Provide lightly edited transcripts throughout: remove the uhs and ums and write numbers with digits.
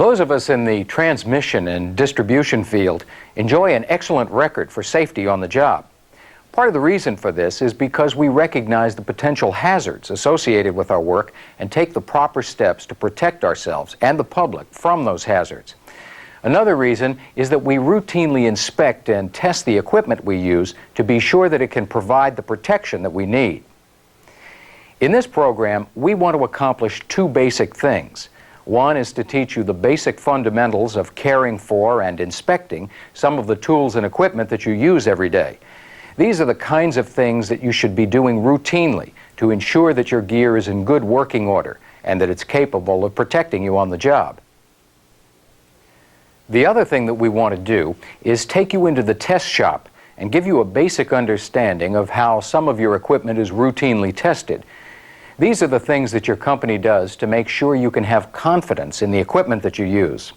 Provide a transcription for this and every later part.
Those of us in the transmission and distribution field enjoy an excellent record for safety on the job. Part of the reason for this is because we recognize the potential hazards associated with our work and take the proper steps to protect ourselves and the public from those hazards. Another reason is that we routinely inspect and test the equipment we use to be sure that it can provide the protection that we need. In this program, we want to accomplish two basic things. One is to teach you the basic fundamentals of caring for and inspecting some of the tools and equipment that you use every day. These are the kinds of things that you should be doing routinely to ensure that your gear is in good working order and that it's capable of protecting you on the job. The other thing that we want to do is take you into the test shop and give you a basic understanding of how some of your equipment is routinely tested. These are the things that your company does to make sure you can have confidence in the equipment that you use.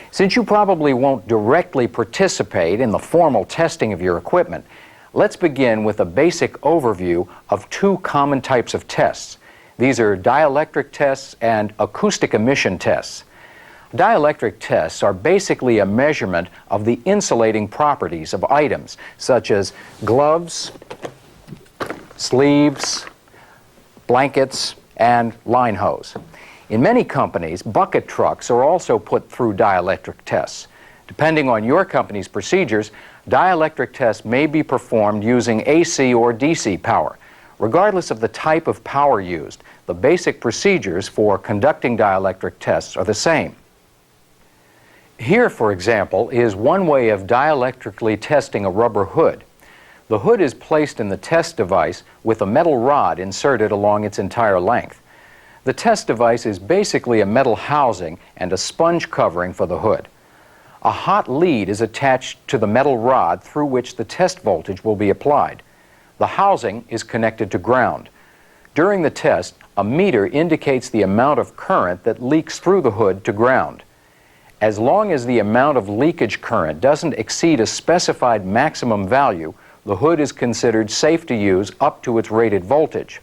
Since you probably won't directly participate in the formal testing of your equipment, let's begin with a basic overview of two common types of tests. These are dielectric tests and acoustic emission tests. Dielectric tests are basically a measurement of the insulating properties of items such as gloves, sleeves, blankets, and line hose. In many companies, bucket trucks are also put through dielectric tests. Depending on your company's procedures, dielectric tests may be performed using AC or DC power. Regardless of the type of power used, the basic procedures for conducting dielectric tests are the same. Here, for example, is one way of dielectrically testing a rubber hood. The hood is placed in the test device with a metal rod inserted along its entire length. The test device is basically a metal housing and a sponge covering for the hood. A hot lead is attached to the metal rod through which the test voltage will be applied. The housing is connected to ground. During the test, a meter indicates the amount of current that leaks through the hood to ground. As long as the amount of leakage current doesn't exceed a specified maximum value, the hood is considered safe to use up to its rated voltage.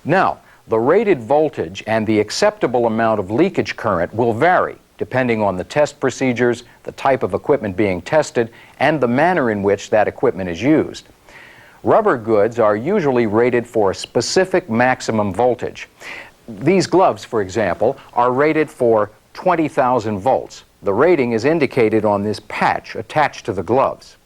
Now, the rated voltage and the acceptable amount of leakage current will vary depending on the test procedures, the type of equipment being tested, and the manner in which that equipment is used. Rubber goods are usually rated for a specific maximum voltage. These gloves, for example, are rated for 20,000 volts. The rating is indicated on this patch attached to the gloves.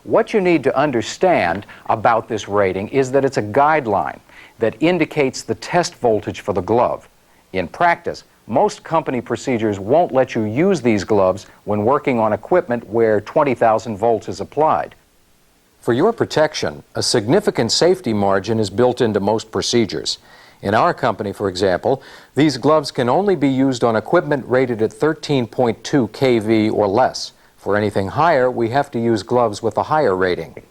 What you need to understand about this rating is that it's a guideline that indicates the test voltage for the glove. In practice, most company procedures won't let you use these gloves when working on equipment where 20,000 volts is applied. For your protection, a significant safety margin is built into most procedures. In our company, for example, these gloves can only be used on equipment rated at 13.2 kV or less. For anything higher, we have to use gloves with a higher rating.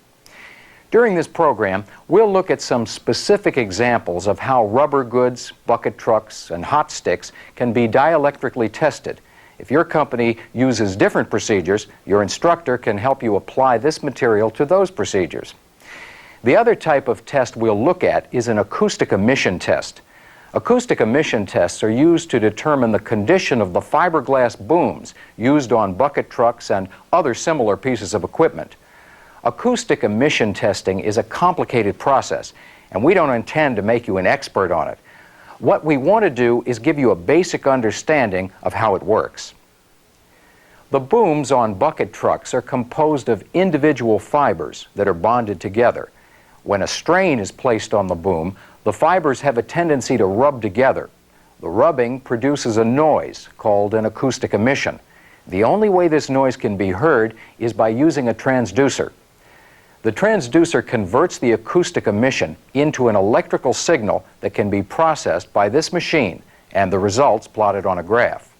During this program, we'll look at some specific examples of how rubber goods, bucket trucks, and hot sticks can be dielectrically tested. If your company uses different procedures, your instructor can help you apply this material to those procedures. The other type of test we'll look at is an acoustic emission test. Acoustic emission tests are used to determine the condition of the fiberglass booms used on bucket trucks and other similar pieces of equipment. Acoustic emission testing is a complicated process, and we don't intend to make you an expert on it. What we want to do is give you a basic understanding of how it works. The booms on bucket trucks are composed of individual fibers that are bonded together. When a strain is placed on the boom, the fibers have a tendency to rub together. The rubbing produces a noise called an acoustic emission. The only way this noise can be heard is by using a transducer. The transducer converts the acoustic emission into an electrical signal that can be processed by this machine and the results plotted on a graph.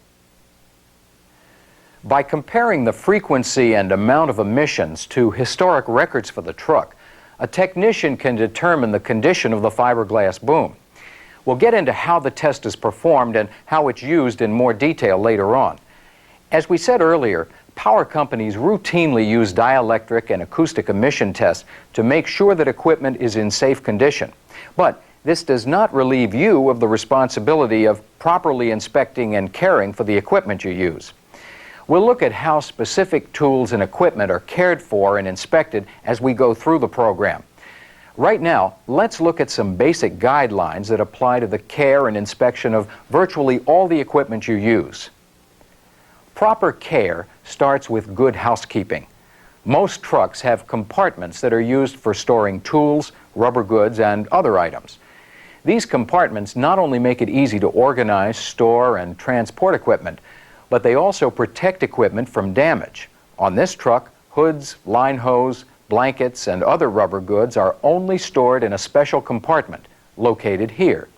By comparing the frequency and amount of emissions to historic records for the truck, a technician can determine the condition of the fiberglass boom. We'll get into how the test is performed and how it's used in more detail later on. As we said earlier, power companies routinely use dielectric and acoustic emission tests to make sure that equipment is in safe condition. But This does not relieve you of the responsibility of properly inspecting and caring for the equipment you use. We'll look at how specific tools and equipment are cared for and inspected as we go through the program. Right now, let's look at some basic guidelines that apply to the care and inspection of virtually all the equipment you use. Proper care starts with good housekeeping. Most trucks have compartments that are used for storing tools, rubber goods, and other items. These compartments not only make it easy to organize, store, and transport equipment, but they also protect equipment from damage. On this truck, hoods, line hose, blankets, and other rubber goods are only stored in a special compartment located here.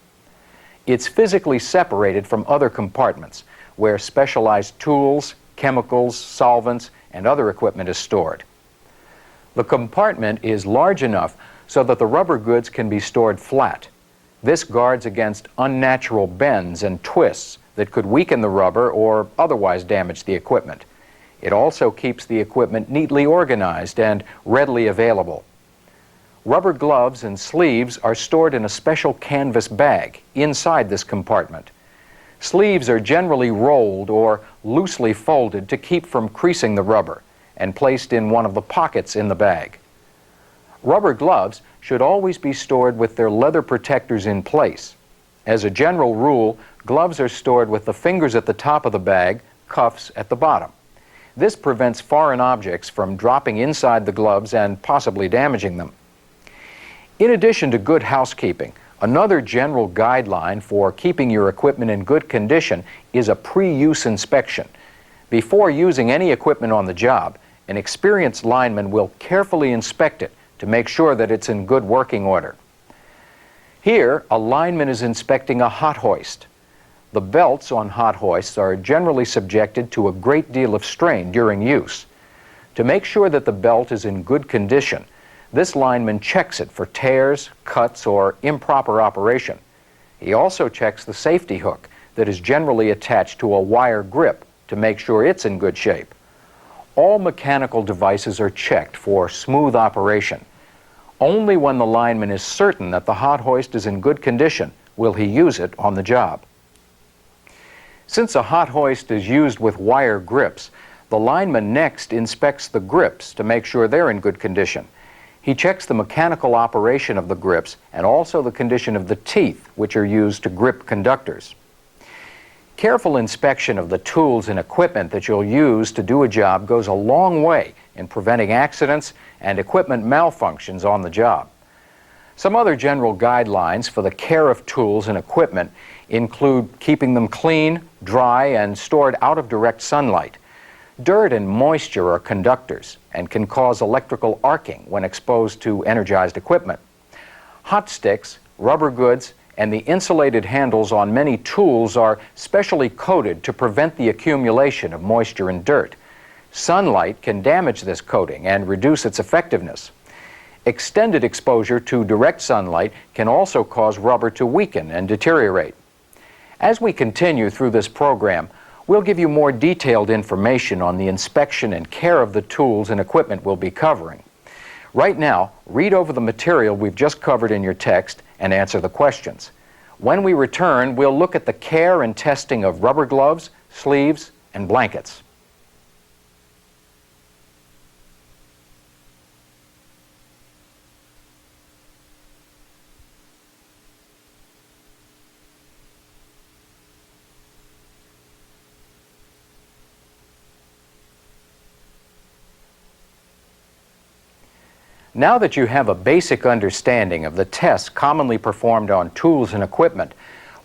It's physically separated from other compartments where specialized tools, chemicals, solvents, and other equipment is stored. The compartment is large enough so that the rubber goods can be stored flat. This guards against unnatural bends and twists that could weaken the rubber or otherwise damage the equipment. It also keeps the equipment neatly organized and readily available. Rubber gloves and sleeves are stored in a special canvas bag inside this compartment. Sleeves are generally rolled or loosely folded to keep from creasing the rubber and placed in one of the pockets in the bag. Rubber gloves should always be stored with their leather protectors in place. As a general rule, gloves are stored with the fingers at the top of the bag, cuffs at the bottom. This prevents foreign objects from dropping inside the gloves and possibly damaging them. In addition to good housekeeping, another general guideline for keeping your equipment in good condition is a pre-use inspection. Before using any equipment on the job, an experienced lineman will carefully inspect it to make sure that it's in good working order. Here, a lineman is inspecting a hot hoist. The belts on hot hoists are generally subjected to a great deal of strain during use. To make sure that the belt is in good condition, this lineman checks it for tears, cuts, or improper operation. He also checks the safety hook that is generally attached to a wire grip to make sure it's in good shape. All mechanical devices are checked for smooth operation. Only when the lineman is certain that the hot hoist is in good condition will he use it on the job. Since a hot hoist is used with wire grips, the lineman next inspects the grips to make sure they're in good condition. He checks the mechanical operation of the grips and also the condition of the teeth, which are used to grip conductors. Careful inspection of the tools and equipment that you'll use to do a job goes a long way in preventing accidents and equipment malfunctions on the job. Some other general guidelines for the care of tools and equipment include keeping them clean, dry, and stored out of direct sunlight. Dirt and moisture are conductors and can cause electrical arcing when exposed to energized equipment. Hot sticks, rubber goods, and the insulated handles on many tools are specially coated to prevent the accumulation of moisture and dirt. Sunlight can damage this coating and reduce its effectiveness. Extended exposure to direct sunlight can also cause rubber to weaken and deteriorate. As we continue through this program, we'll give you more detailed information on the inspection and care of the tools and equipment we'll be covering. Right now, read over the material we've just covered in your text and answer the questions. When we return, we'll look at the care and testing of rubber gloves, sleeves, and blankets. Now that you have a basic understanding of the tests commonly performed on tools and equipment,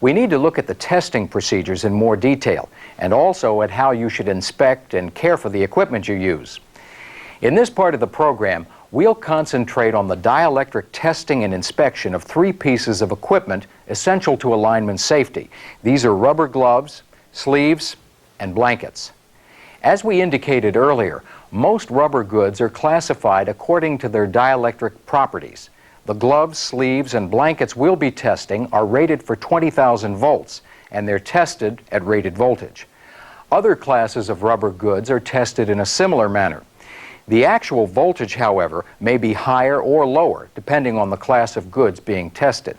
we need to look at the testing procedures in more detail and also at how you should inspect and care for the equipment you use. In this part of the program, we'll concentrate on the dielectric testing and inspection of three pieces of equipment essential to a lineman's safety. These are rubber gloves, sleeves, and blankets. As we indicated earlier, most rubber goods are classified according to their dielectric properties. The gloves, sleeves, and blankets we'll be testing are rated for 20,000 volts, and they're tested at rated voltage. Other classes of rubber goods are tested in a similar manner. The actual voltage, however, may be higher or lower, depending on the class of goods being tested.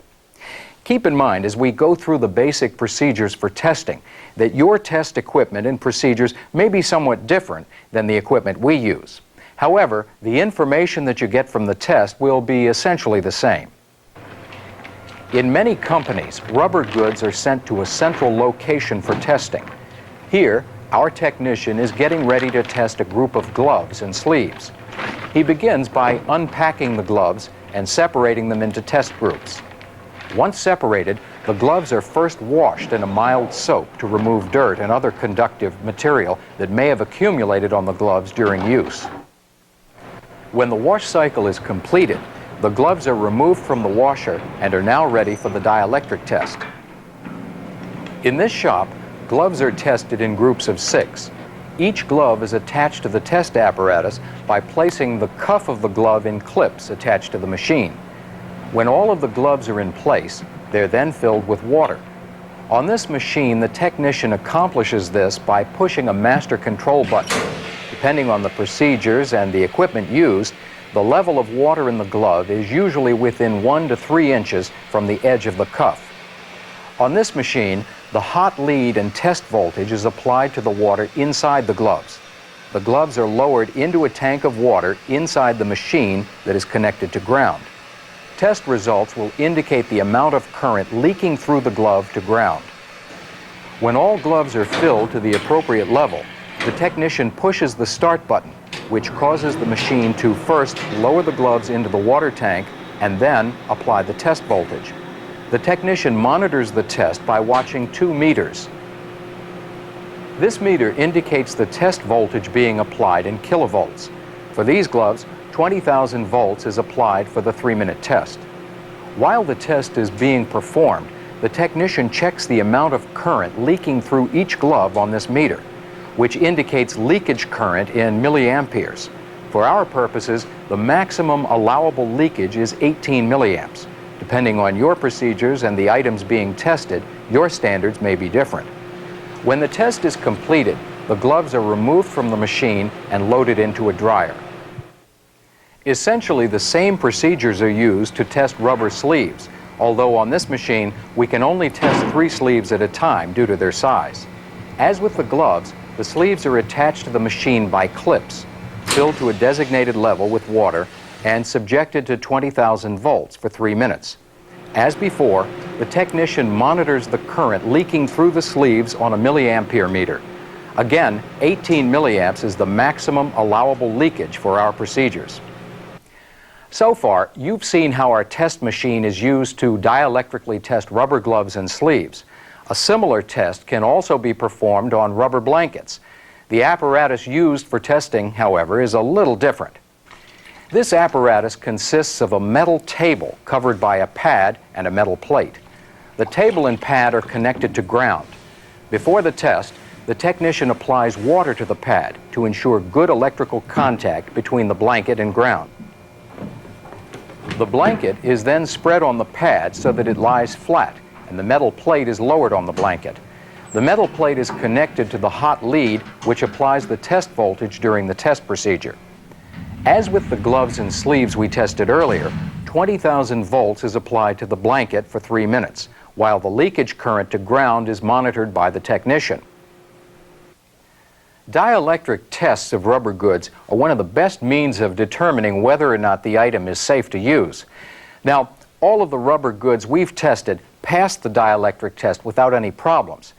Keep in mind as we go through the basic procedures for testing that your test equipment and procedures may be somewhat different than the equipment we use. However, the information that you get from the test will be essentially the same. In many companies, rubber goods are sent to a central location for testing. Here, our technician is getting ready to test a group of gloves and sleeves. He begins by unpacking the gloves and separating them into test groups. Once separated, the gloves are first washed in a mild soap to remove dirt and other conductive material that may have accumulated on the gloves during use. When the wash cycle is completed, the gloves are removed from the washer and are now ready for the dielectric test. In this shop, gloves are tested in groups of 6. Each glove is attached to the test apparatus by placing the cuff of the glove in clips attached to the machine. When all of the gloves are in place, they're then filled with water. On this machine, the technician accomplishes this by pushing a master control button. Depending on the procedures and the equipment used, the level of water in the glove is usually within 1 to 3 inches from the edge of the cuff. On this machine, the hot lead and test voltage is applied to the water inside the gloves. The gloves are lowered into a tank of water inside the machine that is connected to ground. Test results will indicate the amount of current leaking through the glove to ground. When all gloves are filled to the appropriate level, the technician pushes the start button, which causes the machine to first lower the gloves into the water tank and then apply the test voltage. The technician monitors the test by watching 2 meters. This meter indicates the test voltage being applied in kilovolts. For these gloves, 20,000 volts is applied for the 3-minute test. While the test is being performed, the technician checks the amount of current leaking through each glove on this meter, which indicates leakage current in milliamperes. For our purposes, the maximum allowable leakage is 18 milliamps. Depending on your procedures and the items being tested, your standards may be different. When the test is completed, the gloves are removed from the machine and loaded into a dryer. Essentially, the same procedures are used to test rubber sleeves, although on this machine, we can only test 3 sleeves at a time due to their size. As with the gloves, the sleeves are attached to the machine by clips, filled to a designated level with water, and subjected to 20,000 volts for 3 minutes. As before, the technician monitors the current leaking through the sleeves on a milliampere meter. Again, 18 milliamps is the maximum allowable leakage for our procedures. So far, you've seen how our test machine is used to dielectrically test rubber gloves and sleeves. A similar test can also be performed on rubber blankets. The apparatus used for testing, however, is a little different. This apparatus consists of a metal table covered by a pad and a metal plate. The table and pad are connected to ground. Before the test, the technician applies water to the pad to ensure good electrical contact between the blanket and ground. The blanket is then spread on the pad so that it lies flat, and the metal plate is lowered on the blanket. The metal plate is connected to the hot lead, which applies the test voltage during the test procedure. As with the gloves and sleeves we tested earlier, 20,000 volts is applied to the blanket for 3 minutes, while the leakage current to ground is monitored by the technician. Dielectric tests of rubber goods are one of the best means of determining whether or not the item is safe to use. Now, all of the rubber goods we've tested passed the dielectric test without any problems.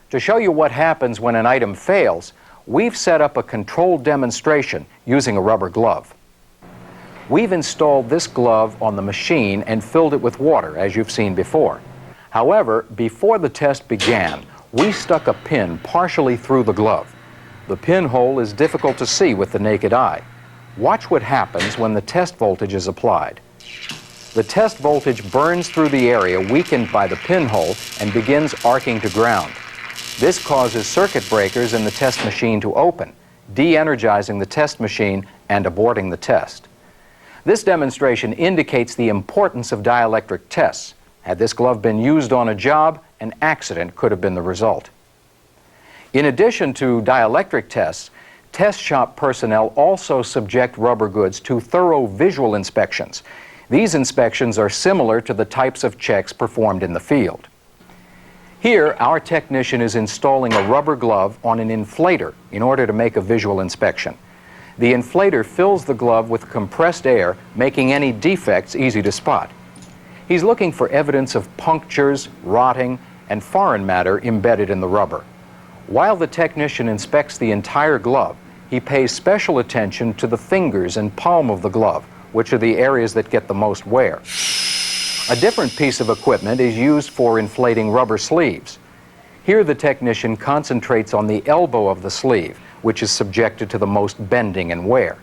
To show you what happens when an item fails, we've set up a controlled demonstration using a rubber glove. We've installed this glove on the machine and filled it with water, as you've seen before. However, before the test began, we stuck a pin partially through the glove. The pinhole is difficult to see with the naked eye. Watch what happens when the test voltage is applied. The test voltage burns through the area weakened by the pinhole and begins arcing to ground. This causes circuit breakers in the test machine to open, de-energizing the test machine and aborting the test. This demonstration indicates the importance of dielectric tests. Had this glove been used on a job, an accident could have been the result. In addition to dielectric tests, test shop personnel also subject rubber goods to thorough visual inspections. These inspections are similar to the types of checks performed in the field. Here, our technician is installing a rubber glove on an inflator in order to make a visual inspection. The inflator fills the glove with compressed air, making any defects easy to spot. He's looking for evidence of punctures, rotting, and foreign matter embedded in the rubber. While the technician inspects the entire glove, he pays special attention to the fingers and palm of the glove, which are the areas that get the most wear. A different piece of equipment is used for inflating rubber sleeves. Here the technician concentrates on the elbow of the sleeve, which is subjected to the most bending and wear.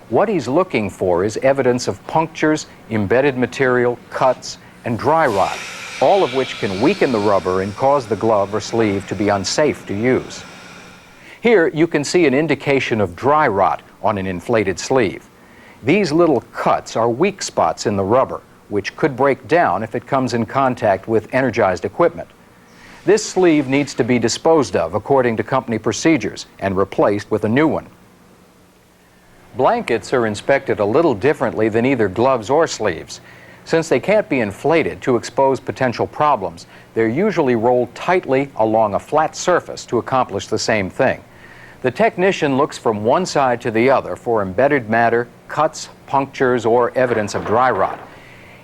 What he's looking for is evidence of punctures, embedded material, cuts, and dry rot, all of which can weaken the rubber and cause the glove or sleeve to be unsafe to use. Here you can see an indication of dry rot on an inflated sleeve. These little cuts are weak spots in the rubber, which could break down if it comes in contact with energized equipment. This sleeve needs to be disposed of according to company procedures and replaced with a new one. Blankets are inspected a little differently than either gloves or sleeves. Since they can't be inflated to expose potential problems, they're usually rolled tightly along a flat surface to accomplish the same thing. The technician looks from one side to the other for embedded matter, cuts, punctures, or evidence of dry rot.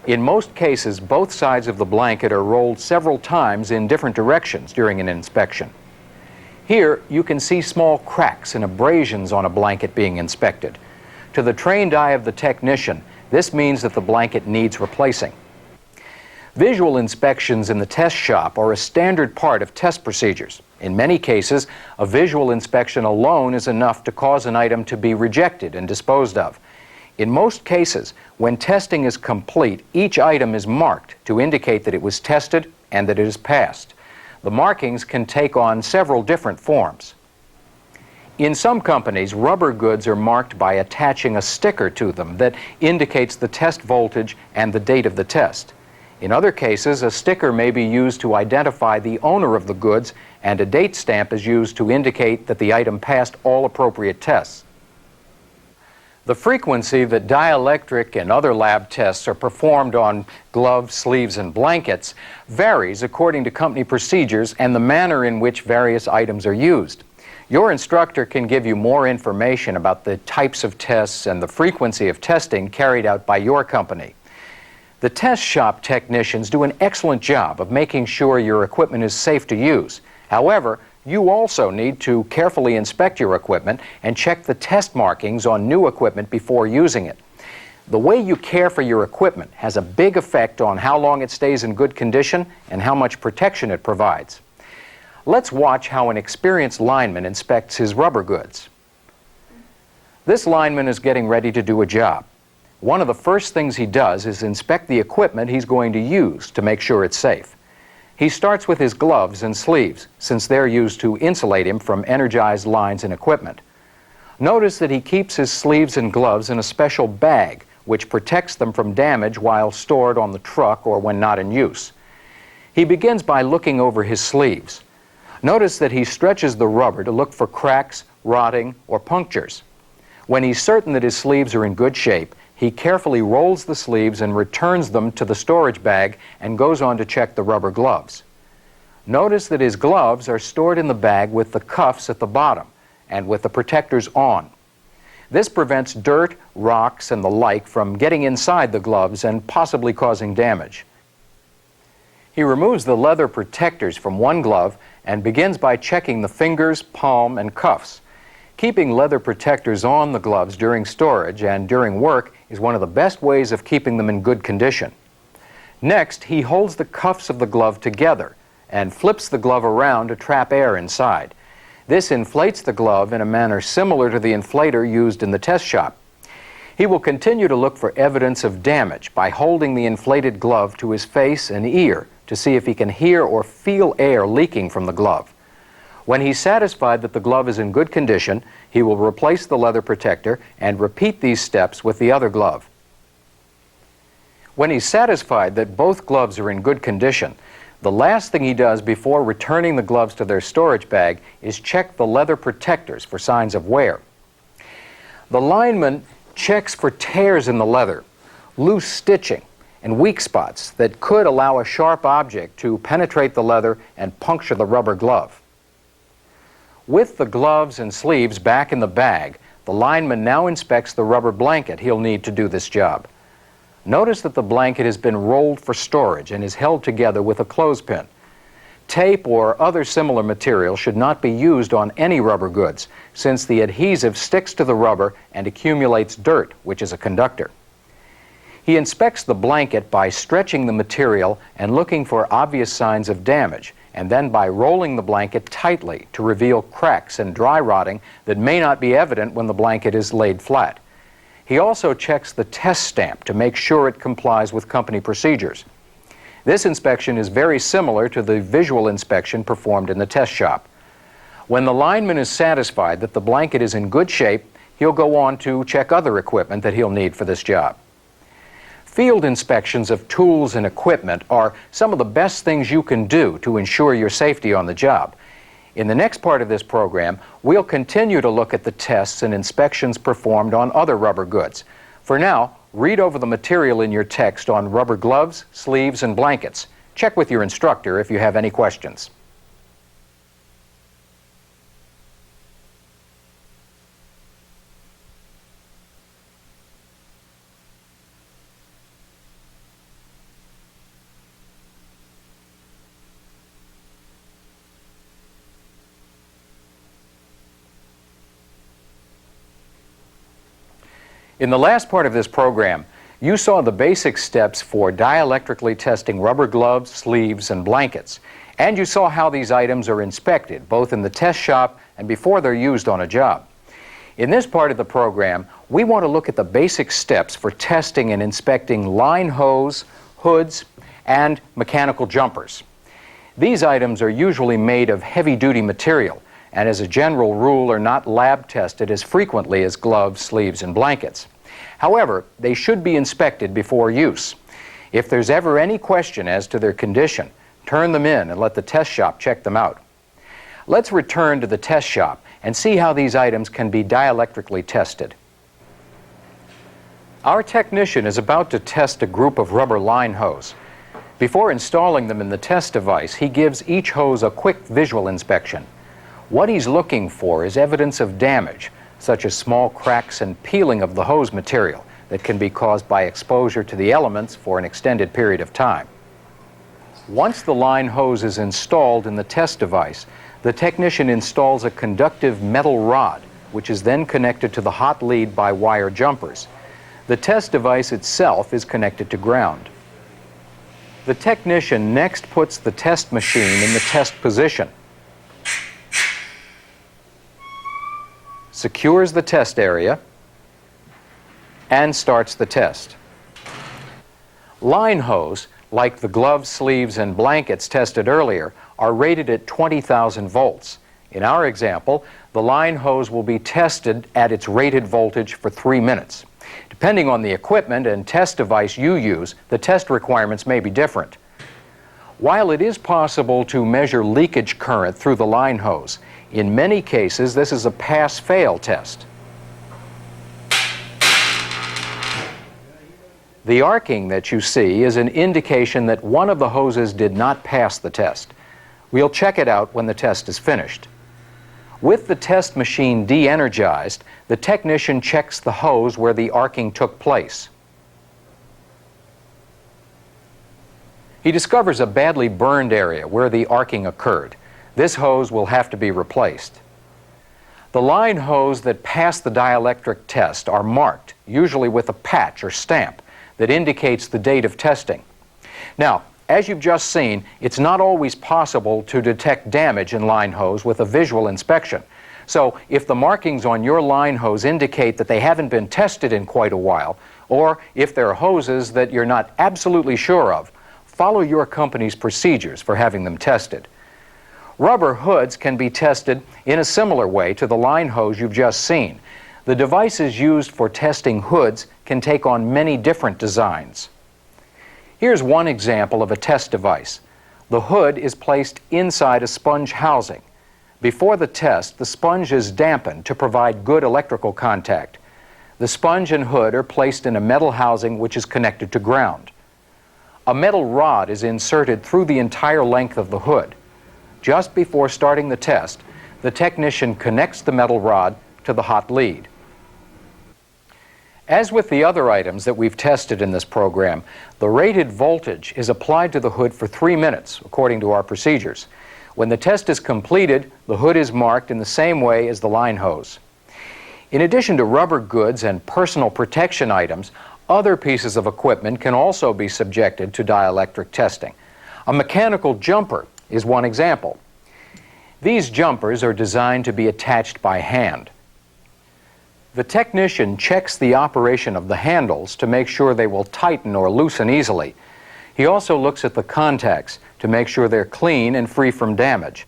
In most cases, both sides of the blanket are rolled several times in different directions during an inspection. Here, you can see small cracks and abrasions on a blanket being inspected. To the trained eye of the technician, this means that the blanket needs replacing. Visual inspections in the test shop are a standard part of test procedures. In many cases, a visual inspection alone is enough to cause an item to be rejected and disposed of. In most cases, when testing is complete, each item is marked to indicate that it was tested and that it is passed. The markings can take on several different forms. In some companies, rubber goods are marked by attaching a sticker to them that indicates the test voltage and the date of the test. In other cases, a sticker may be used to identify the owner of the goods, and a date stamp is used to indicate that the item passed all appropriate tests. The frequency that dielectric and other lab tests are performed on gloves, sleeves, and blankets varies according to company procedures and the manner in which various items are used. Your instructor can give you more information about the types of tests and the frequency of testing carried out by your company. The test shop technicians do an excellent job of making sure your equipment is safe to use. However, you also need to carefully inspect your equipment and check the test markings on new equipment before using it. The way you care for your equipment has a big effect on how long it stays in good condition and how much protection it provides. Let's watch how an experienced lineman inspects his rubber goods. This lineman is getting ready to do a job. One of the first things he does is inspect the equipment he's going to use to make sure it's safe. He starts with his gloves and sleeves, since they're used to insulate him from energized lines and equipment. Notice that he keeps his sleeves and gloves in a special bag, which protects them from damage while stored on the truck or when not in use. He begins by looking over his sleeves. Notice that he stretches the rubber to look for cracks, rotting, or punctures. When he's certain that his sleeves are in good shape, he carefully rolls the sleeves and returns them to the storage bag and goes on to check the rubber gloves. Notice that his gloves are stored in the bag with the cuffs at the bottom and with the protectors on. This prevents dirt, rocks, and the like from getting inside the gloves and possibly causing damage. He removes the leather protectors from one glove and begins by checking the fingers, palm, and cuffs. Keeping leather protectors on the gloves during storage and during work is one of the best ways of keeping them in good condition. Next, he holds the cuffs of the glove together and flips the glove around to trap air inside. This inflates the glove in a manner similar to the inflator used in the test shop. He will continue to look for evidence of damage by holding the inflated glove to his face and ear to see if he can hear or feel air leaking from the glove. When he's satisfied that the glove is in good condition, he will replace the leather protector and repeat these steps with the other glove. When he's satisfied that both gloves are in good condition, the last thing he does before returning the gloves to their storage bag is check the leather protectors for signs of wear. The lineman checks for tears in the leather. loose stitching, and weak spots that could allow a sharp object to penetrate the leather and puncture the rubber glove. With the gloves and sleeves back in the bag, the lineman now inspects the rubber blanket he'll need to do this job. Notice that the blanket has been rolled for storage and is held together with a clothespin. Tape or other similar material should not be used on any rubber goods, since the adhesive sticks to the rubber and accumulates dirt, which is a conductor. He inspects the blanket by stretching the material and looking for obvious signs of damage, and then by rolling the blanket tightly to reveal cracks and dry rotting that may not be evident when the blanket is laid flat. He also checks the test stamp to make sure it complies with company procedures. This inspection is very similar to the visual inspection performed in the test shop. When the lineman is satisfied that the blanket is in good shape, he'll go on to check other equipment that he'll need for this job. Field inspections of tools and equipment are some of the best things you can do to ensure your safety on the job. In the next part of this program, we'll continue to look at the tests and inspections performed on other rubber goods. For now, read over the material in your text on rubber gloves, sleeves, and blankets. Check with your instructor if you have any questions. In the last part of this program, you saw the basic steps for dielectrically testing rubber gloves, sleeves, and blankets. And you saw how these items are inspected, both in the test shop and before they're used on a job. In this part of the program, we want to look at the basic steps for testing and inspecting line hose, hoods, and mechanical jumpers. These items are usually made of heavy-duty material, and as a general rule are not lab tested as frequently as gloves, sleeves, and blankets. However, they should be inspected before use. If there's ever any question as to their condition, turn them in and let the test shop check them out. Let's return to the test shop and see how these items can be dielectrically tested. Our technician is about to test a group of rubber line hose. Before installing them in the test device, he gives each hose a quick visual inspection. What he's looking for is evidence of damage, such as small cracks and peeling of the hose material that can be caused by exposure to the elements for an extended period of time. Once the line hose is installed in the test device, the technician installs a conductive metal rod, which is then connected to the hot lead by wire jumpers. The test device itself is connected to ground. The technician next puts the test machine in the test position, secures the test area, and starts the test. Line hose, like the gloves, sleeves, and blankets tested earlier, are rated at 20,000 volts. In our example, the line hose will be tested at its rated voltage for 3 minutes. Depending on the equipment and test device you use, the test requirements may be different. While it is possible to measure leakage current through the line hose, in many cases this is a pass-fail test. The arcing that you see is an indication that one of the hoses did not pass the test. We'll check it out when the test is finished. With the test machine de-energized, the technician checks the hose where the arcing took place. He discovers a badly burned area where the arcing occurred. This hose will have to be replaced. The line hose that pass the dielectric test are marked, usually with a patch or stamp that indicates the date of testing. Now, as you've just seen, it's not always possible to detect damage in line hose with a visual inspection. So if the markings on your line hose indicate that they haven't been tested in quite a while, or if there are hoses that you're not absolutely sure of, follow your company's procedures for having them tested. Rubber hoods can be tested in a similar way to the line hose you've just seen. The devices used for testing hoods can take on many different designs. Here's one example of a test device. The hood is placed inside a sponge housing. Before the test, the sponge is dampened to provide good electrical contact. The sponge and hood are placed in a metal housing which is connected to ground. A metal rod is inserted through the entire length of the hood. Just before starting the test, the technician connects the metal rod to the hot lead. As with the other items that we've tested in this program, the rated voltage is applied to the hood for 3 minutes, according to our procedures. When the test is completed, the hood is marked in the same way as the line hose. In addition to rubber goods and personal protection items, other pieces of equipment can also be subjected to dielectric testing. A mechanical jumper is one example. These jumpers are designed to be attached by hand. The technician checks the operation of the handles to make sure they will tighten or loosen easily. He also looks at the contacts to make sure they're clean and free from damage.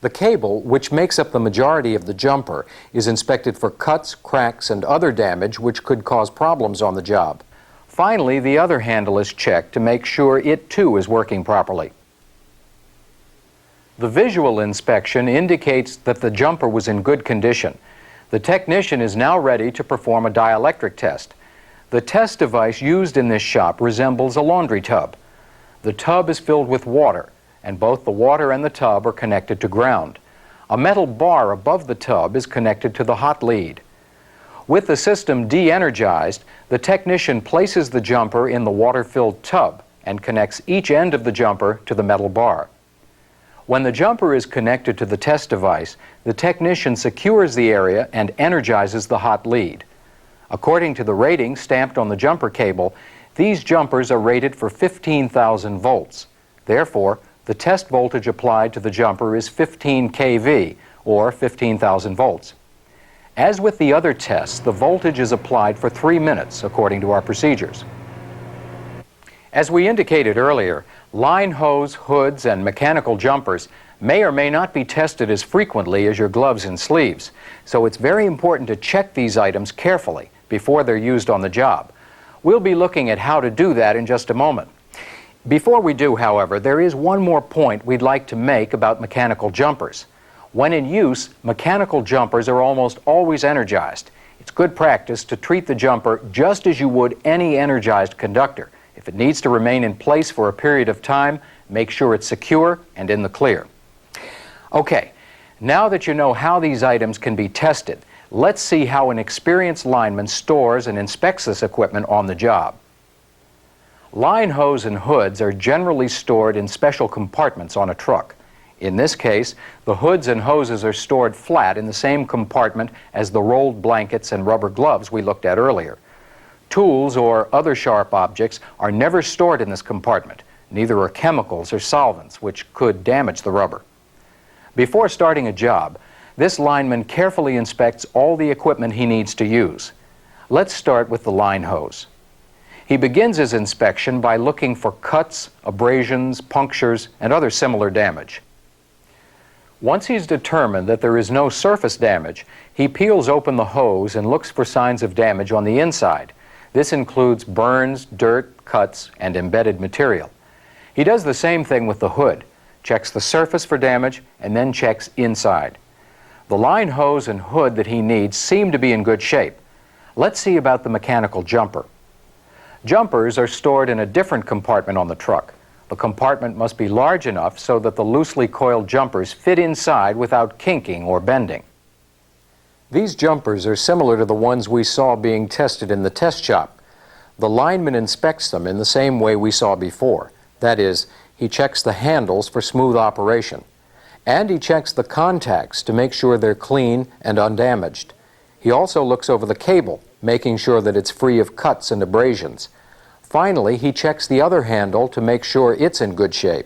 The cable, which makes up the majority of the jumper, is inspected for cuts, cracks, and other damage which could cause problems on the job. Finally, the other handle is checked to make sure it too is working properly. The visual inspection indicates that the jumper was in good condition. The technician is now ready to perform a dielectric test. The test device used in this shop resembles a laundry tub. The tub is filled with water, and both the water and the tub are connected to ground. A metal bar above the tub is connected to the hot lead. With the system de-energized, the technician places the jumper in the water-filled tub and connects each end of the jumper to the metal bar. When the jumper is connected to the test device, the technician secures the area and energizes the hot lead. According to the rating stamped on the jumper cable, these jumpers are rated for 15,000 volts. Therefore, the test voltage applied to the jumper is 15 kV, or 15,000 volts. As with the other tests, the voltage is applied for 3 minutes, according to our procedures. As we indicated earlier, line hose, hoods, and mechanical jumpers may or may not be tested as frequently as your gloves and sleeves, so it's very important to check these items carefully before they're used on the job. We'll be looking at how to do that in just a moment. Before we do, however, there is one more point we'd like to make about mechanical jumpers. When in use, mechanical jumpers are almost always energized. It's good practice to treat the jumper just as you would any energized conductor. If it needs to remain in place for a period of time, make sure it's secure and in the clear. Okay, now that you know how these items can be tested, let's see how an experienced lineman stores and inspects this equipment on the job. Line hose and hoods are generally stored in special compartments on a truck. In this case, the hoods and hoses are stored flat in the same compartment as the rolled blankets and rubber gloves we looked at earlier. Tools or other sharp objects are never stored in this compartment. Neither are chemicals or solvents, which could damage the rubber. Before starting a job, this lineman carefully inspects all the equipment he needs to use. Let's start with the line hose. He begins his inspection by looking for cuts, abrasions, punctures, and other similar damage. Once he's determined that there is no surface damage, he peels open the hose and looks for signs of damage on the inside. This includes burns, dirt, cuts, and embedded material. He does the same thing with the hood, checks the surface for damage, and then checks inside. The line hose and hood that he needs seem to be in good shape. Let's see about the mechanical jumper. Jumpers are stored in a different compartment on the truck. The compartment must be large enough so that the loosely coiled jumpers fit inside without kinking or bending. These jumpers are similar to the ones we saw being tested in the test shop. The lineman inspects them in the same way we saw before. That is, he checks the handles for smooth operation. And he checks the contacts to make sure they're clean and undamaged. He also looks over the cable, making sure that it's free of cuts and abrasions. Finally, he checks the other handle to make sure it's in good shape.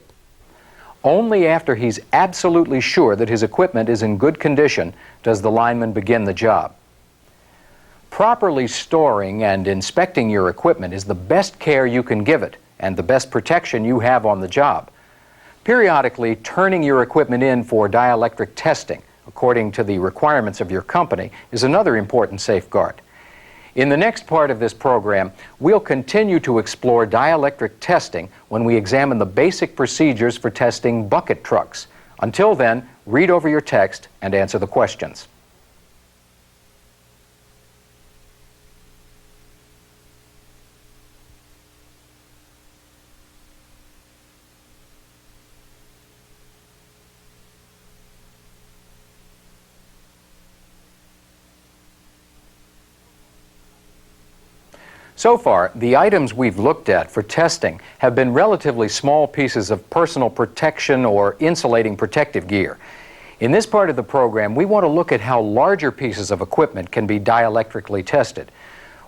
Only after he's absolutely sure that his equipment is in good condition does the lineman begin the job. Properly storing and inspecting your equipment is the best care you can give it and the best protection you have on the job. Periodically turning your equipment in for dielectric testing, according to the requirements of your company, is another important safeguard. In the next part of this program, we'll continue to explore dielectric testing when we examine the basic procedures for testing bucket trucks. Until then, read over your text and answer the questions. So far, the items we've looked at for testing have been relatively small pieces of personal protection or insulating protective gear. In this part of the program, we want to look at how larger pieces of equipment can be dielectrically tested.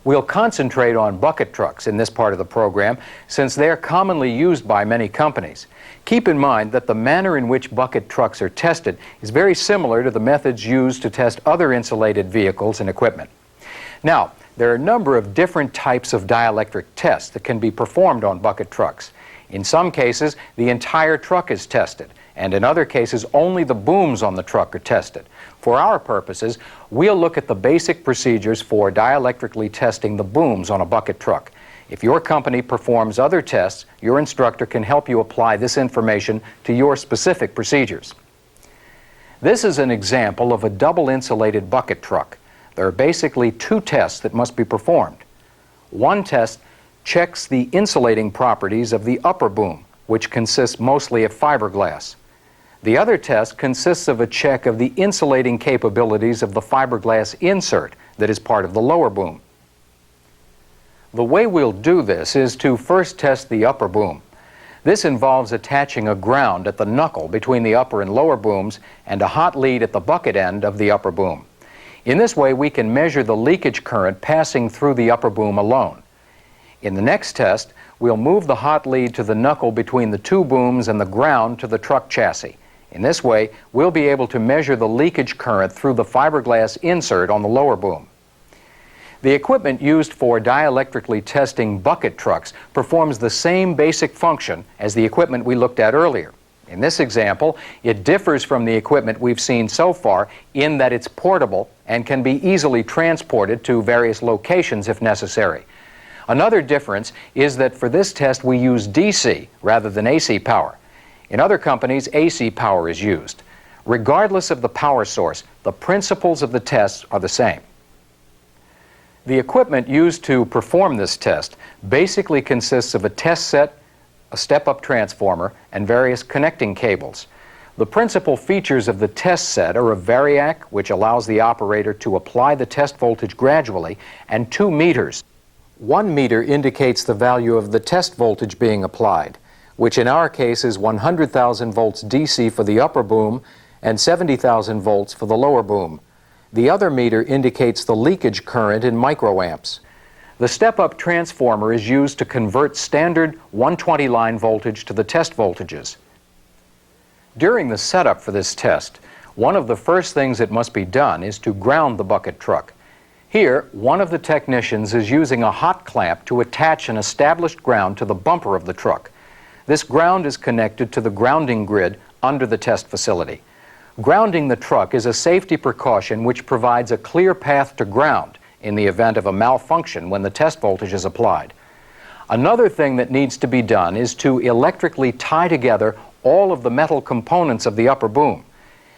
We'll concentrate on bucket trucks in this part of the program since they're commonly used by many companies. Keep in mind that the manner in which bucket trucks are tested is very similar to the methods used to test other insulated vehicles and equipment. Now, there are a number of different types of dielectric tests that can be performed on bucket trucks. In some cases, the entire truck is tested, and in other cases, only the booms on the truck are tested. For our purposes, we'll look at the basic procedures for dielectrically testing the booms on a bucket truck. If your company performs other tests, your instructor can help you apply this information to your specific procedures. This is an example of a double insulated bucket truck. There are basically two tests that must be performed. One test checks the insulating properties of the upper boom, which consists mostly of fiberglass. The other test consists of a check of the insulating capabilities of the fiberglass insert that is part of the lower boom. The way we'll do this is to first test the upper boom. This involves attaching a ground at the knuckle between the upper and lower booms and a hot lead at the bucket end of the upper boom. In this way, we can measure the leakage current passing through the upper boom alone. In the next test, we'll move the hot lead to the knuckle between the two booms and the ground to the truck chassis. In this way, we'll be able to measure the leakage current through the fiberglass insert on the lower boom. The equipment used for dielectrically testing bucket trucks performs the same basic function as the equipment we looked at earlier. In this example, it differs from the equipment we've seen so far in that it's portable and can be easily transported to various locations if necessary. Another difference is that for this test we use DC rather than AC power. In other companies, AC power is used. Regardless of the power source, the principles of the tests are the same. The equipment used to perform this test basically consists of a test set, a step-up transformer, and various connecting cables. The principal features of the test set are a variac, which allows the operator to apply the test voltage gradually, and 2 meters. 1 meter indicates the value of the test voltage being applied, which in our case is 100,000 volts DC for the upper boom and 70,000 volts for the lower boom. The other meter indicates the leakage current in microamps. The step-up transformer is used to convert standard 120 line voltage to the test voltages. During the setup for this test, one of the first things that must be done is to ground the bucket truck. Here, one of the technicians is using a hot clamp to attach an established ground to the bumper of the truck. This ground is connected to the grounding grid under the test facility. Grounding the truck is a safety precaution which provides a clear path to ground in the event of a malfunction when the test voltage is applied. Another thing that needs to be done is to electrically tie together all of the metal components of the upper boom.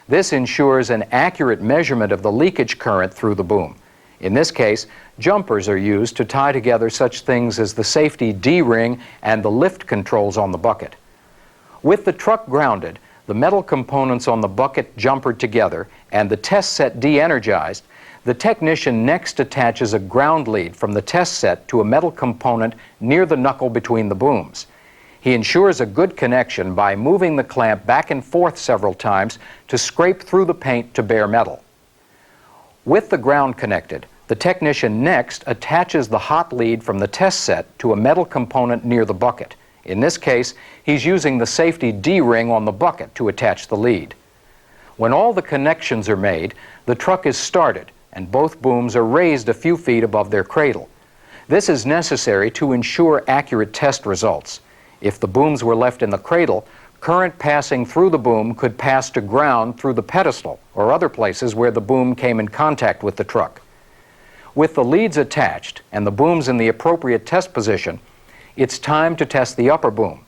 This ensures an accurate measurement of the leakage current through the boom. In this case, jumpers are used to tie together such things as the safety D-ring and the lift controls on the bucket. With the truck grounded, the metal components on the bucket jumpered together, and the test set de-energized, the technician next attaches a ground lead from the test set to a metal component near the knuckle between the booms. He ensures a good connection by moving the clamp back and forth several times to scrape through the paint to bare metal. With the ground connected, the technician next attaches the hot lead from the test set to a metal component near the bucket. In this case, he's using the safety D-ring on the bucket to attach the lead. When all the connections are made, the truck is started and both booms are raised a few feet above their cradle. This is necessary to ensure accurate test results. If the booms were left in the cradle, current passing through the boom could pass to ground through the pedestal or other places where the boom came in contact with the truck. With the leads attached and the booms in the appropriate test position, it's time to test the upper boom.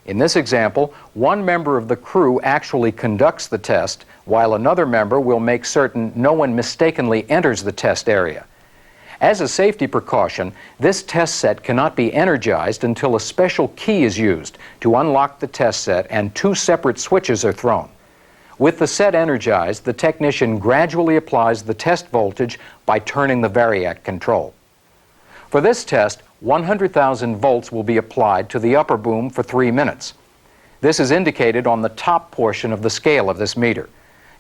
In this example, one member of the crew actually conducts the test, while another member will make certain no one mistakenly enters the test area. As a safety precaution, this test set cannot be energized until a special key is used to unlock the test set and 2 separate switches are thrown. With the set energized, the technician gradually applies the test voltage by turning the variac control. For this test, 100,000 volts will be applied to the upper boom for 3 minutes. This is indicated on the top portion of the scale of this meter.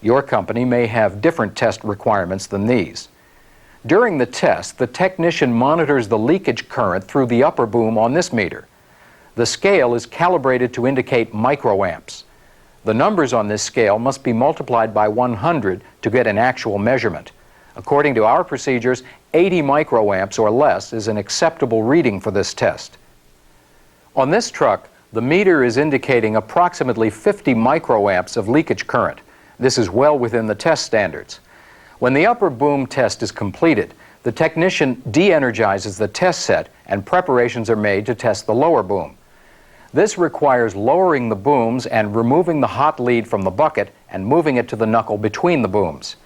Your company may have different test requirements than these. During the test, the technician monitors the leakage current through the upper boom on this meter. The scale is calibrated to indicate microamps. The numbers on this scale must be multiplied by 100 to get an actual measurement. According to our procedures, 80 microamps or less is an acceptable reading for this test. On this truck, the meter is indicating approximately 50 microamps of leakage current. This is well within the test standards. When the upper boom test is completed, the technician de-energizes the test set and preparations are made to test the lower boom. This requires lowering the booms and removing the hot lead from the bucket and moving it to the knuckle between the booms.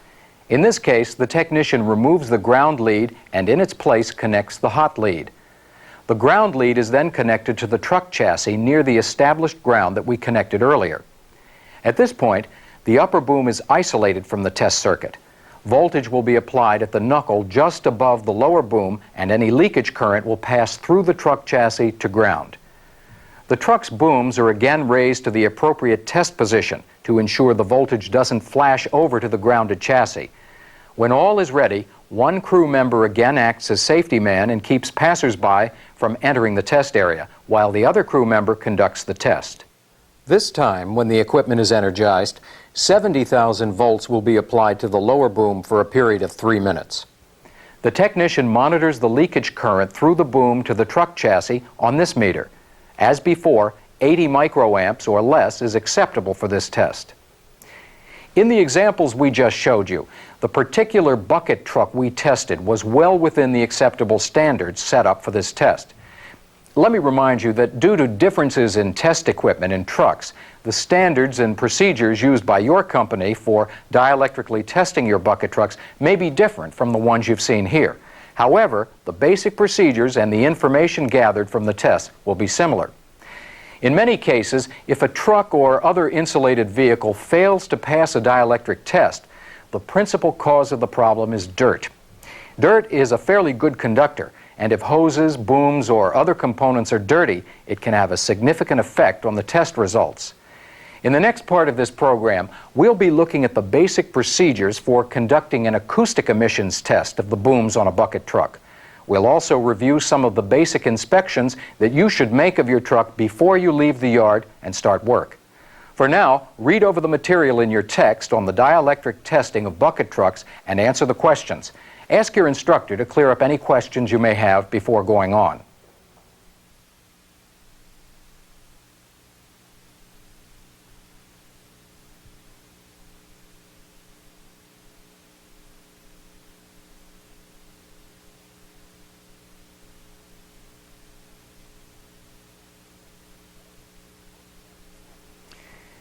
In this case, the technician removes the ground lead and in its place connects the hot lead. The ground lead is then connected to the truck chassis near the established ground that we connected earlier. At this point, the upper boom is isolated from the test circuit. Voltage will be applied at the knuckle just above the lower boom and any leakage current will pass through the truck chassis to ground. The truck's booms are again raised to the appropriate test position to ensure the voltage doesn't flash over to the grounded chassis. When all is ready, one crew member again acts as safety man and keeps passers-by from entering the test area, while the other crew member conducts the test. This time, when the equipment is energized, 70,000 volts will be applied to the lower boom for a period of 3 minutes. The technician monitors the leakage current through the boom to the truck chassis on this meter. As before, 80 microamps or less is acceptable for this test. In the examples we just showed you, the particular bucket truck we tested was well within the acceptable standards set up for this test. Let me remind you that due to differences in test equipment in trucks, the standards and procedures used by your company for dielectrically testing your bucket trucks may be different from the ones you've seen here. However, the basic procedures and the information gathered from the test will be similar. In many cases, if a truck or other insulated vehicle fails to pass a dielectric test, the principal cause of the problem is dirt. Dirt is a fairly good conductor, and if hoses, booms, or other components are dirty, it can have a significant effect on the test results. In the next part of this program, we'll be looking at the basic procedures for conducting an acoustic emissions test of the booms on a bucket truck. We'll also review some of the basic inspections that you should make of your truck before you leave the yard and start work. For now, read over the material in your text on the dielectric testing of bucket trucks and answer the questions. Ask your instructor to clear up any questions you may have before going on.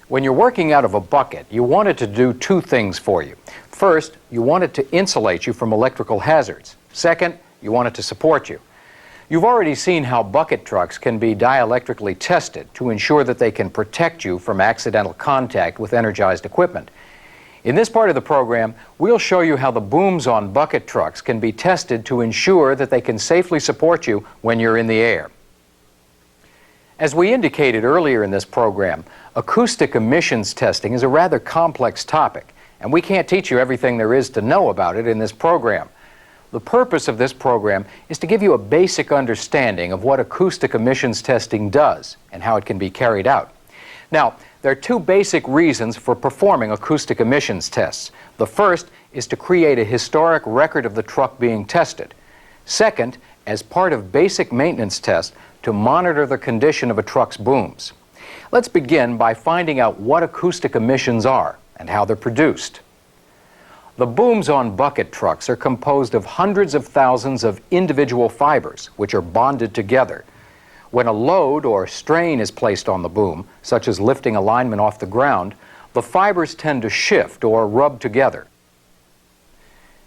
When you're working out of a bucket, you want it to do two things for you. First, you want it to insulate you from electrical hazards. Second, you want it to support you. You've already seen how bucket trucks can be dielectrically tested to ensure that they can protect you from accidental contact with energized equipment. In this part of the program, we'll show you how the booms on bucket trucks can be tested to ensure that they can safely support you when you're in the air. As we indicated earlier in this program, acoustic emissions testing is a rather complex topic, and we can't teach you everything there is to know about it in this program. The purpose of this program is to give you a basic understanding of what acoustic emissions testing does and how it can be carried out. Now, there are two basic reasons for performing acoustic emissions tests. The first is to create a historic record of the truck being tested. Second, as part of basic maintenance tests, to monitor the condition of a truck's booms. Let's begin by finding out what acoustic emissions are and how they're produced. The booms on bucket trucks are composed of hundreds of thousands of individual fibers, which are bonded together. When a load or strain is placed on the boom, such as lifting a lineman off the ground, the fibers tend to shift or rub together.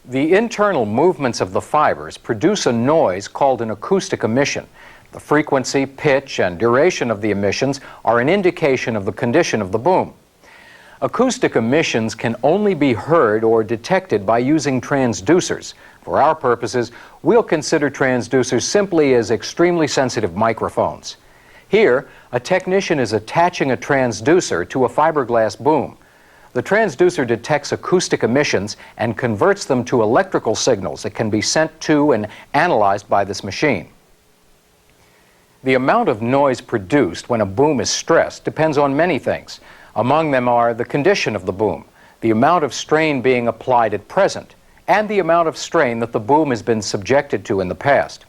The internal movements of the fibers produce a noise called an acoustic emission. The frequency, pitch, and duration of the emissions are an indication of the condition of the boom. Acoustic emissions can only be heard or detected by using transducers. For our purposes, we'll consider transducers simply as extremely sensitive microphones. Here, a technician is attaching a transducer to a fiberglass boom. The transducer detects acoustic emissions and converts them to electrical signals that can be sent to and analyzed by this machine. The amount of noise produced when a boom is stressed depends on many things. Among them are the condition of the boom, the amount of strain being applied at present, and the amount of strain that the boom has been subjected to in the past.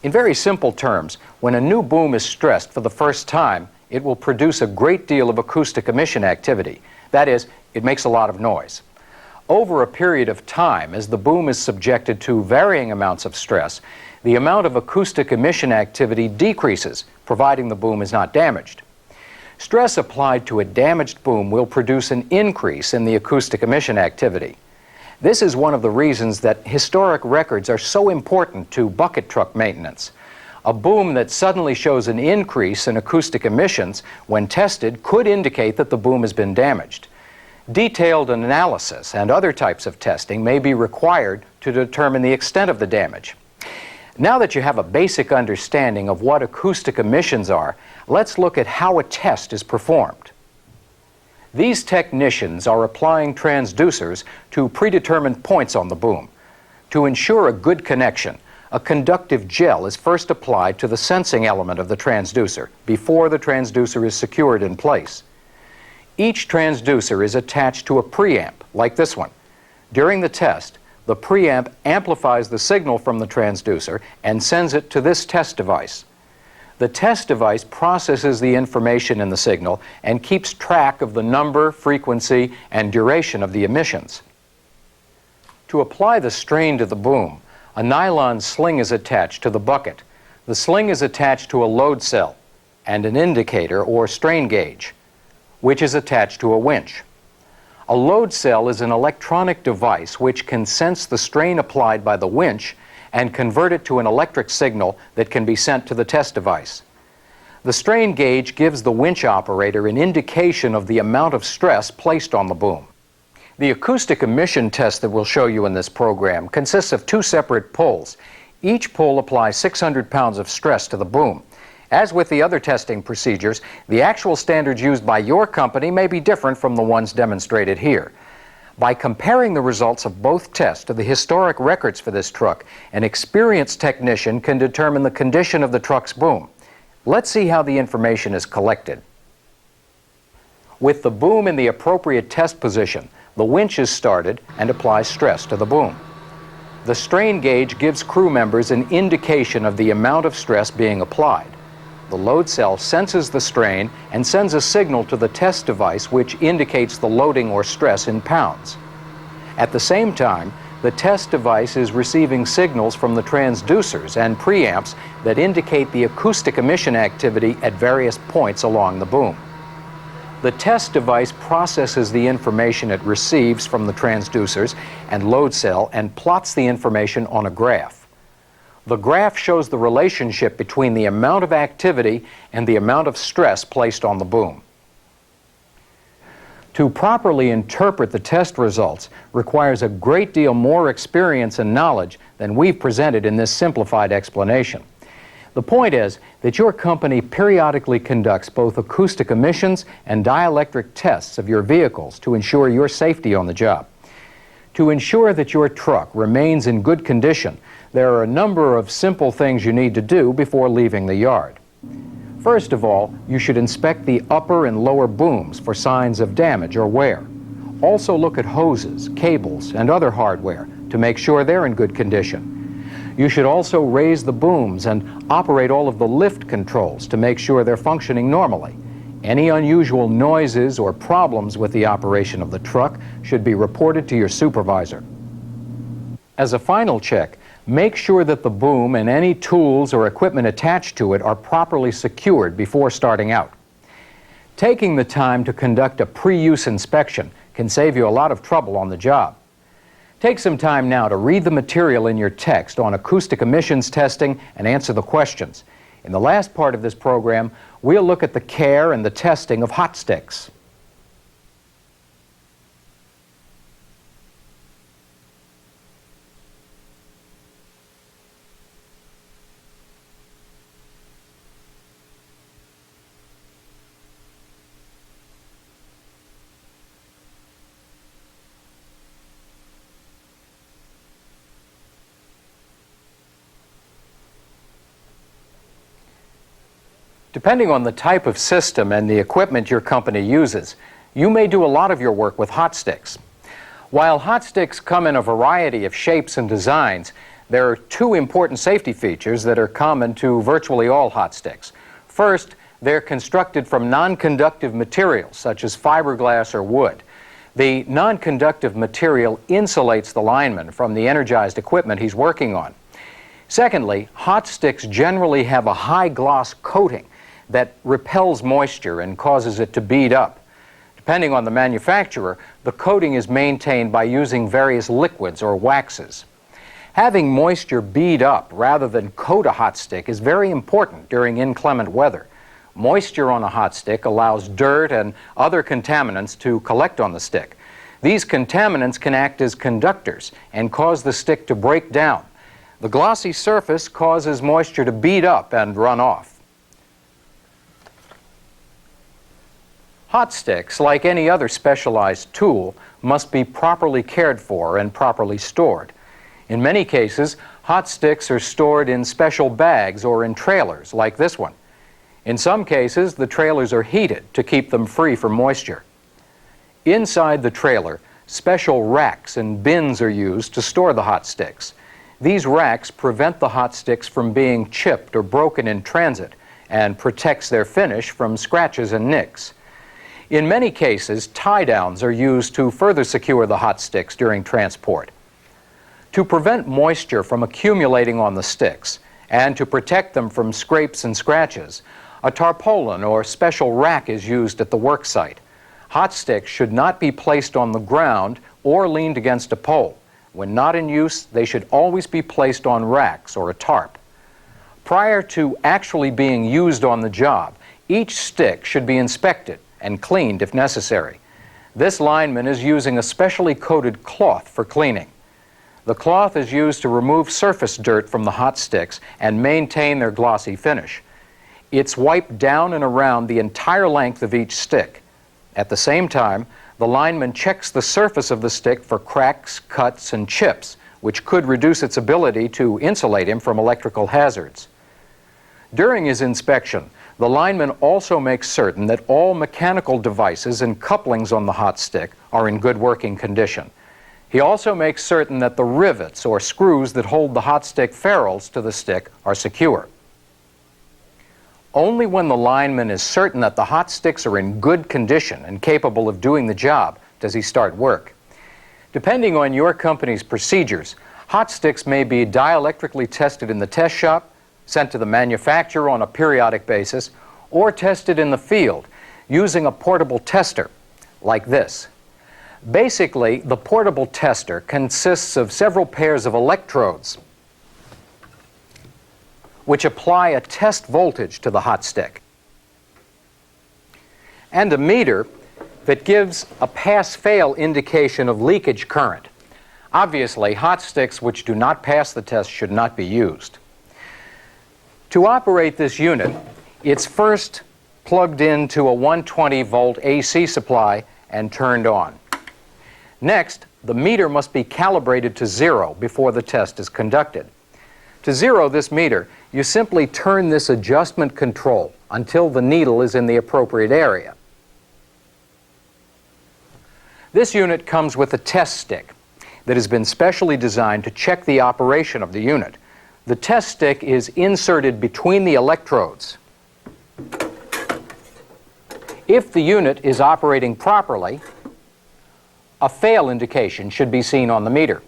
In very simple terms, when a new boom is stressed for the first time, it will produce a great deal of acoustic emission activity. That is, it makes a lot of noise. Over a period of time, as the boom is subjected to varying amounts of stress, the amount of acoustic emission activity decreases, providing the boom is not damaged. Stress applied to a damaged boom will produce an increase in the acoustic emission activity. This is one of the reasons that historic records are so important to bucket truck maintenance. A boom that suddenly shows an increase in acoustic emissions when tested could indicate that the boom has been damaged. Detailed analysis and other types of testing may be required to determine the extent of the damage. Now that you have a basic understanding of what acoustic emissions are, let's look at how a test is performed. These technicians are applying transducers to predetermined points on the boom. To ensure a good connection, a conductive gel is first applied to the sensing element of the transducer before the transducer is secured in place. Each transducer is attached to a preamp, like this one. During the test, the preamp amplifies the signal from the transducer and sends it to this test device. The test device processes the information in the signal and keeps track of the number, frequency, and duration of the emissions. To apply the strain to the boom, a nylon sling is attached to the bucket. The sling is attached to a load cell and an indicator or strain gauge, which is attached to a winch. A load cell is an electronic device which can sense the strain applied by the winch and convert it to an electric signal that can be sent to the test device. The strain gauge gives the winch operator an indication of the amount of stress placed on the boom. The acoustic emission test that we'll show you in this program consists of two separate pulls. Each pull applies 600 pounds of stress to the boom. As with the other testing procedures, the actual standards used by your company may be different from the ones demonstrated here. By comparing the results of both tests to the historic records for this truck, an experienced technician can determine the condition of the truck's boom. Let's see how the information is collected. With the boom in the appropriate test position, the winch is started and applies stress to the boom. The strain gauge gives crew members an indication of the amount of stress being applied. The load cell senses the strain and sends a signal to the test device which indicates the loading or stress in pounds. At the same time, the test device is receiving signals from the transducers and preamps that indicate the acoustic emission activity at various points along the boom. The test device processes the information it receives from the transducers and load cell and plots the information on a graph. The graph shows the relationship between the amount of activity and the amount of stress placed on the boom. To properly interpret the test results requires a great deal more experience and knowledge than we've presented in this simplified explanation. The point is that your company periodically conducts both acoustic emissions and dielectric tests of your vehicles to ensure your safety on the job. To ensure that your truck remains in good condition, there are a number of simple things you need to do before leaving the yard. First of all, you should inspect the upper and lower booms for signs of damage or wear. Also look at hoses, cables, and other hardware to make sure they're in good condition. You should also raise the booms and operate all of the lift controls to make sure they're functioning normally. Any unusual noises or problems with the operation of the truck should be reported to your supervisor. As a final check, make sure that the boom and any tools or equipment attached to it are properly secured before starting out. Taking the time to conduct a pre-use inspection can save you a lot of trouble on the job. Take some time now to read the material in your text on acoustic emissions testing and answer the questions. In the last part of this program, we'll look at the care and the testing of hot sticks. Depending on the type of system and the equipment your company uses, you may do a lot of your work with hot sticks. While hot sticks come in a variety of shapes and designs, there are two important safety features that are common to virtually all hot sticks. First, they're constructed from non-conductive materials such as fiberglass or wood. The non-conductive material insulates the lineman from the energized equipment he's working on. Secondly, hot sticks generally have a high gloss coating that repels moisture and causes it to bead up. Depending on the manufacturer, the coating is maintained by using various liquids or waxes. Having moisture bead up rather than coat a hot stick is very important during inclement weather. Moisture on a hot stick allows dirt and other contaminants to collect on the stick. These contaminants can act as conductors and cause the stick to break down. The glossy surface causes moisture to bead up and run off. Hot sticks, like any other specialized tool, must be properly cared for and properly stored. In many cases, hot sticks are stored in special bags or in trailers, like this one. In some cases, the trailers are heated to keep them free from moisture. Inside the trailer, special racks and bins are used to store the hot sticks. These racks prevent the hot sticks from being chipped or broken in transit and protects their finish from scratches and nicks. In many cases, tie-downs are used to further secure the hot sticks during transport. To prevent moisture from accumulating on the sticks and to protect them from scrapes and scratches, a tarpaulin or special rack is used at the work site. Hot sticks should not be placed on the ground or leaned against a pole. When not in use, they should always be placed on racks or a tarp. Prior to actually being used on the job, each stick should be inspected and cleaned if necessary. This lineman is using a specially coated cloth for cleaning. The cloth is used to remove surface dirt from the hot sticks and maintain their glossy finish. It's wiped down and around the entire length of each stick. At the same time, the lineman checks the surface of the stick for cracks, cuts, and chips, which could reduce its ability to insulate him from electrical hazards. During his inspection, the lineman also makes certain that all mechanical devices and couplings on the hot stick are in good working condition. He also makes certain that the rivets or screws that hold the hot stick ferrules to the stick are secure. Only when the lineman is certain that the hot sticks are in good condition and capable of doing the job does he start work. Depending on your company's procedures, hot sticks may be dielectrically tested in the test shop, sent to the manufacturer on a periodic basis, or tested in the field using a portable tester like this. Basically, the portable tester consists of several pairs of electrodes which apply a test voltage to the hot stick, and a meter that gives a pass-fail indication of leakage current. Obviously, hot sticks which do not pass the test should not be used. To operate this unit, it's first plugged into a 120-volt AC supply and turned on. Next, the meter must be calibrated to 0 before the test is conducted. To zero this meter, you simply turn this adjustment control until the needle is in the appropriate area. This unit comes with a test stick that has been specially designed to check the operation of the unit. The test stick is inserted between the electrodes. If the unit is operating properly, a fail indication should be seen on the meter.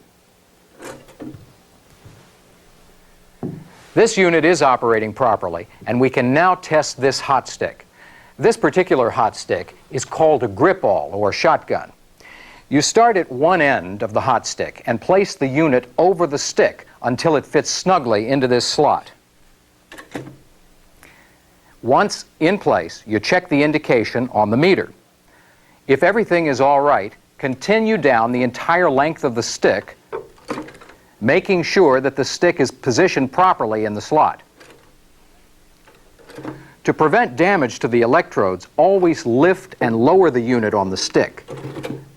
This unit is operating properly, and we can now test this hot stick. This particular hot stick is called a grip-all or shotgun. You start at one end of the hot stick and place the unit over the stick until it fits snugly into this slot. Once in place, you check the indication on the meter. If everything is all right, continue down the entire length of the stick, making sure that the stick is positioned properly in the slot. To prevent damage to the electrodes, always lift and lower the unit on the stick.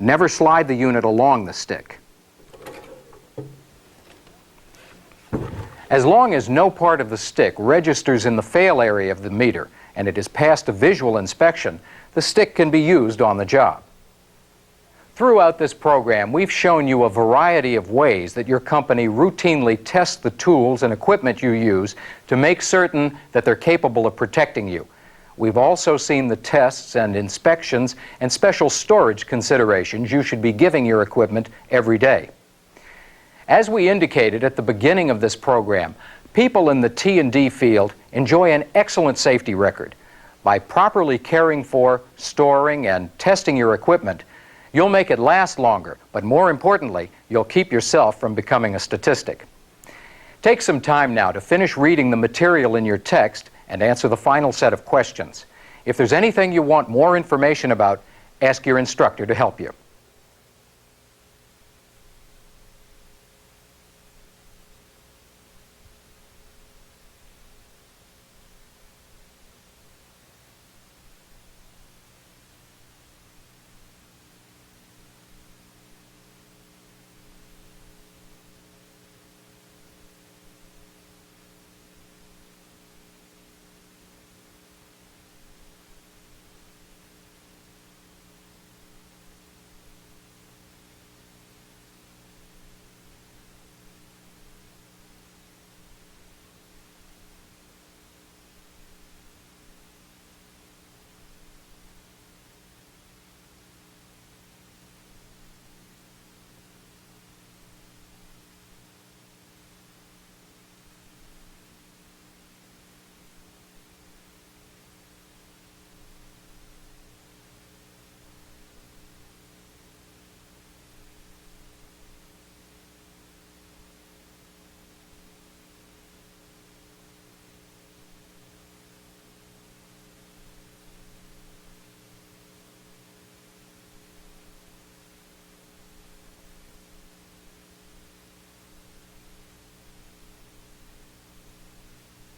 Never slide the unit along the stick. As long as no part of the stick registers in the fail area of the meter, and it has passed a visual inspection, the stick can be used on the job. Throughout this program, we've shown you a variety of ways that your company routinely tests the tools and equipment you use to make certain that they're capable of protecting you. We've also seen the tests and inspections and special storage considerations you should be giving your equipment every day. As we indicated at the beginning of this program, people in the T&D field enjoy an excellent safety record. By properly caring for, storing, and testing your equipment, you'll make it last longer, but more importantly, you'll keep yourself from becoming a statistic. Take some time now to finish reading the material in your text and answer the final set of questions. If there's anything you want more information about, ask your instructor to help you.